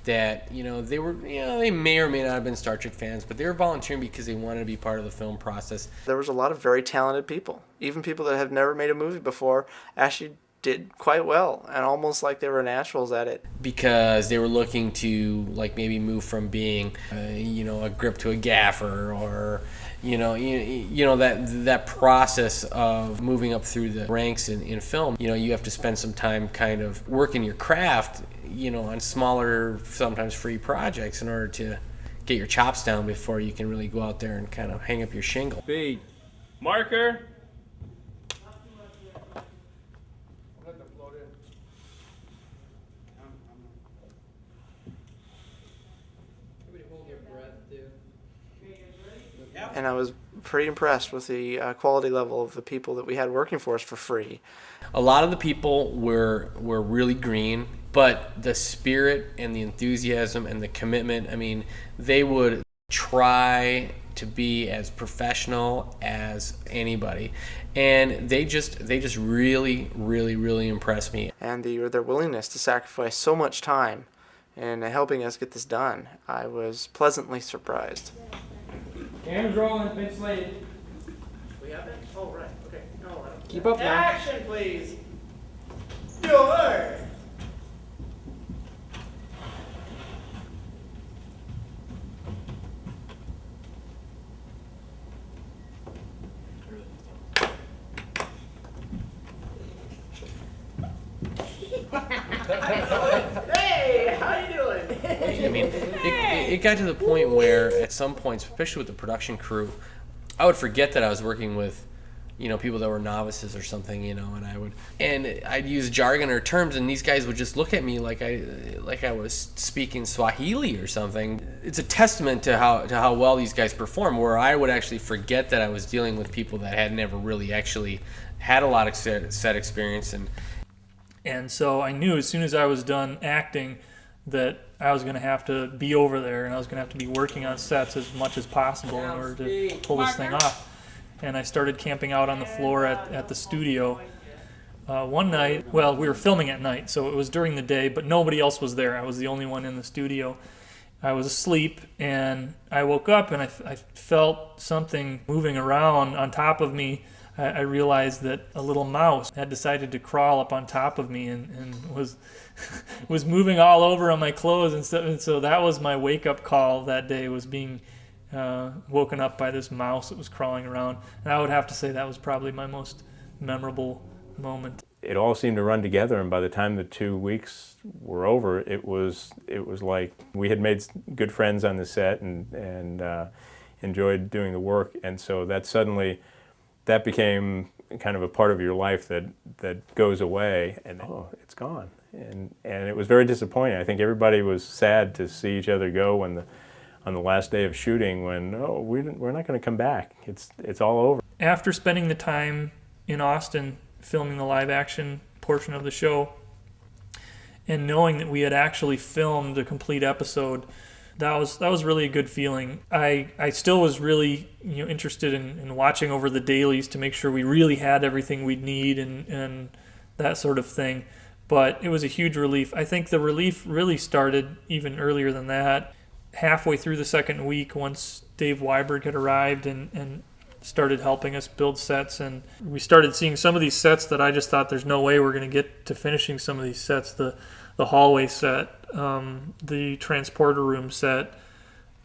Speaker 23: That they may or may not have been Star Trek fans, but they were volunteering because they wanted to be part of the film process.
Speaker 5: There was a lot of very talented people, even people that have never made a movie before, actually did quite well, and almost like they were naturals at it.
Speaker 23: Because they were looking to maybe move from being a grip to a gaffer, or that process of moving up through the ranks in film. You have to spend some time kind of working your craft, on smaller, sometimes free projects in order to get your chops down before you can really go out there and kind of hang up your shingle.
Speaker 1: B. Marker.
Speaker 5: And I was pretty impressed with the quality level of the people that we had working for us for free.
Speaker 23: A lot of the people were really green, but the spirit and the enthusiasm and the commitment, they would try to be as professional as anybody. And they just really, really, really impressed me.
Speaker 5: And their willingness to sacrifice so much time in helping us get this done, I was pleasantly surprised.
Speaker 6: Camera's rolling, been slated.
Speaker 13: We have it? Oh, right. Okay. No,
Speaker 6: Keep up now.
Speaker 13: Action, please. Your. Hey, how you doing?
Speaker 23: It got to the point where at some points, especially with the production crew, I would forget that I was working with people that were novices or something, and I'd use jargon or terms, and these guys would just look at me like I was speaking Swahili or something. It's a testament to how well these guys perform, where I would actually forget that I was dealing with people that had never really actually had a lot of set experience.
Speaker 17: And so I knew as soon as I was done acting that I was going to have to be over there, and I was going to have to be working on sets as much as possible in order to pull this thing off. And I started camping out on the floor at the studio. One night, we were filming at night, so it was during the day, but nobody else was there. I was the only one in the studio. I was asleep, and I woke up, and I felt something moving around on top of me. I realized that a little mouse had decided to crawl up on top of me and was moving all over on my clothes and stuff. And so that was my wake-up call that day, was being woken up by this mouse that was crawling around. And I would have to say that was probably my most memorable moment.
Speaker 1: It all seemed to run together, and by the time the 2 weeks were over, it was like we had made good friends on the set and enjoyed doing the work, and so that became kind of a part of your life that goes away, and it's gone, and it was very disappointing. I think everybody was sad to see each other go on the last day of shooting, when we're not going to come back. It's all over.
Speaker 17: After spending the time in Austin filming the live action portion of the show, and knowing that we had actually filmed a complete episode, that was really a good feeling. I still was really interested in watching over the dailies to make sure we really had everything we'd need and that sort of thing. But it was a huge relief. I think the relief really started even earlier than that. Halfway through the second week, once Dave Weiberg had arrived and started helping us build sets, and we started seeing some of these sets that I just thought there's no way we're going to get to finishing some of these sets. The hallway set, the transporter room set.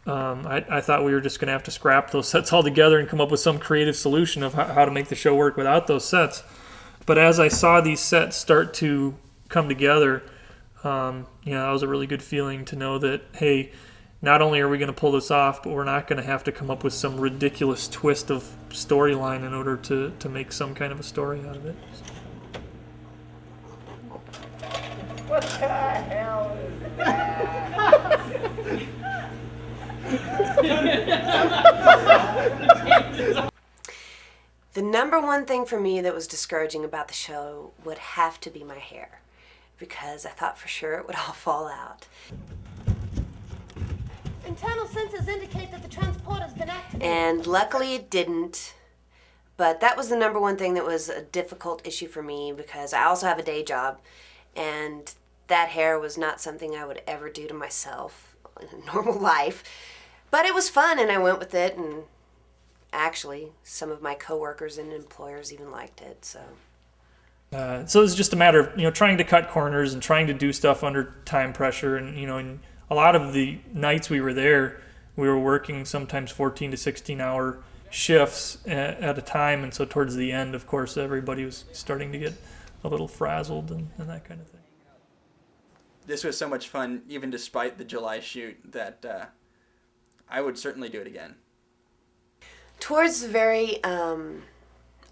Speaker 17: I thought we were just going to have to scrap those sets altogether and come up with some creative solution of how to make the show work without those sets. But as I saw these sets start to come together, that was a really good feeling to know that, hey, not only are we going to pull this off, but we're not going to have to come up with some ridiculous twist of storyline in order to make some kind of a story out of it.
Speaker 13: What the hell is that?
Speaker 9: number one thing for me that was discouraging about the show would have to be my hair, because I thought for sure it would all fall out.
Speaker 2: Internal sensors indicate that the transport has been activated.
Speaker 9: And luckily it didn't. But that was the number one thing that was a difficult issue for me, because I also have a day job, and that hair was not something I would ever do to myself in a normal life. But it was fun, and I went with it, and actually some of my coworkers and employers even liked it. So
Speaker 17: So it's just a matter of trying to cut corners and trying to do stuff under time pressure, and and a lot of the nights we were there, we were working sometimes 14 to 16 hour shifts at a time, and so towards the end, of course, everybody was starting to get a little frazzled and that kind of thing.
Speaker 8: This was so much fun, even despite the July shoot, that I would certainly do it again.
Speaker 9: towards the very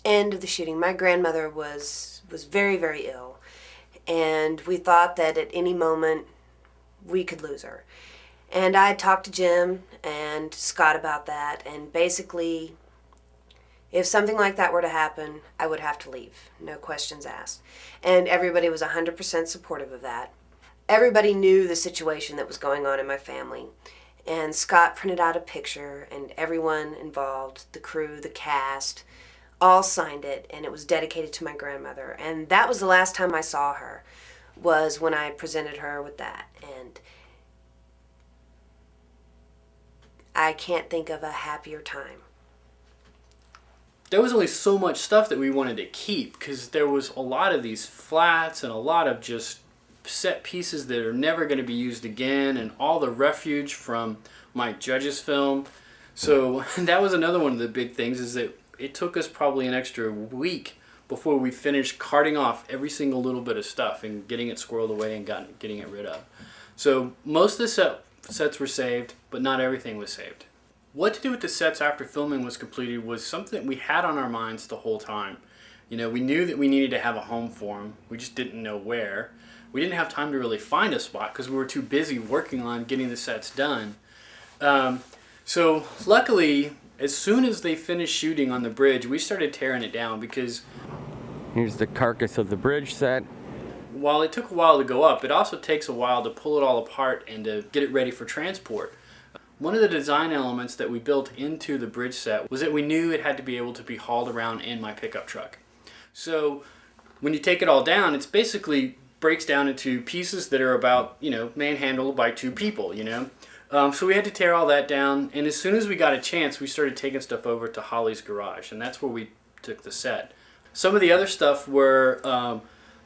Speaker 9: end of the shooting, my grandmother was very, very ill, and we thought that at any moment we could lose her. And I talked to Jim and Scott about that, and basically, if something like that were to happen, I would have to leave, no questions asked. And everybody was 100% supportive of that. Everybody knew the situation that was going on in my family. And Scott printed out a picture, and everyone involved, the crew, the cast, all signed it, and it was dedicated to my grandmother. And that was the last time I saw her, was when I presented her with that. And I can't think of a happier time.
Speaker 3: There was only so much stuff that we wanted to keep, because there was a lot of these flats and a lot of just set pieces that are never going to be used again, and all the refuge from Mike Judge's film. So that was another one of the big things, is that it took us probably an extra week before we finished carting off every single little bit of stuff and getting it squirreled away and getting it rid of. So most of the sets were saved, but not everything was saved. What to do with the sets after filming was completed was something that we had on our minds the whole time. We knew that we needed to have a home for them. We just didn't know where. We didn't have time to really find a spot because we were too busy working on getting the sets done. So luckily, as soon as they finished shooting on the bridge, we started tearing it down, because
Speaker 7: Here's the carcass of the bridge set.
Speaker 3: while it took a while to go up, it also takes a while to pull it all apart and to get it ready for transport. One of the design elements that we built into the bridge set was that we knew it had to be able to be hauled around in my pickup truck. So when you take it all down, it's basically breaks down into pieces that are about, manhandled by two people, So we had to tear all that down, and as soon as we got a chance, we started taking stuff over to Holly's garage, and that's where we took the set. Some of the other stuff were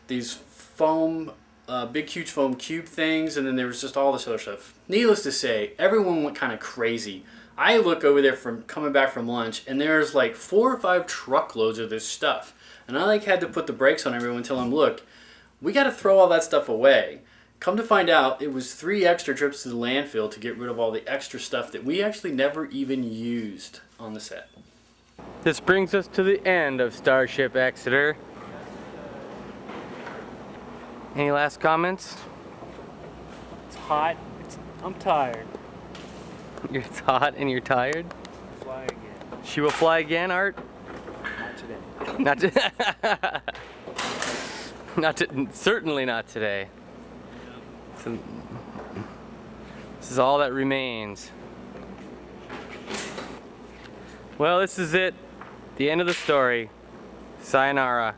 Speaker 3: these foam, big huge foam cube things, and then there was just all this other stuff. Needless to say, everyone went kind of crazy. I look over there from coming back from lunch, and there's like 4 or 5 truckloads of this stuff, and I had to put the brakes on everyone and tell them, look, we got to throw all that stuff away. Come to find out, it was 3 extra trips to the landfill to get rid of all the extra stuff that we actually never even used on the set.
Speaker 7: This brings us to the end of Starship Exeter. Any last comments?
Speaker 21: It's hot. I'm tired.
Speaker 7: It's hot and you're tired?
Speaker 21: Fly again.
Speaker 7: She will fly again, Art?
Speaker 21: Not today.
Speaker 7: Certainly not today. So, this is all that remains. Well, this is it. The end of the story. Sayonara.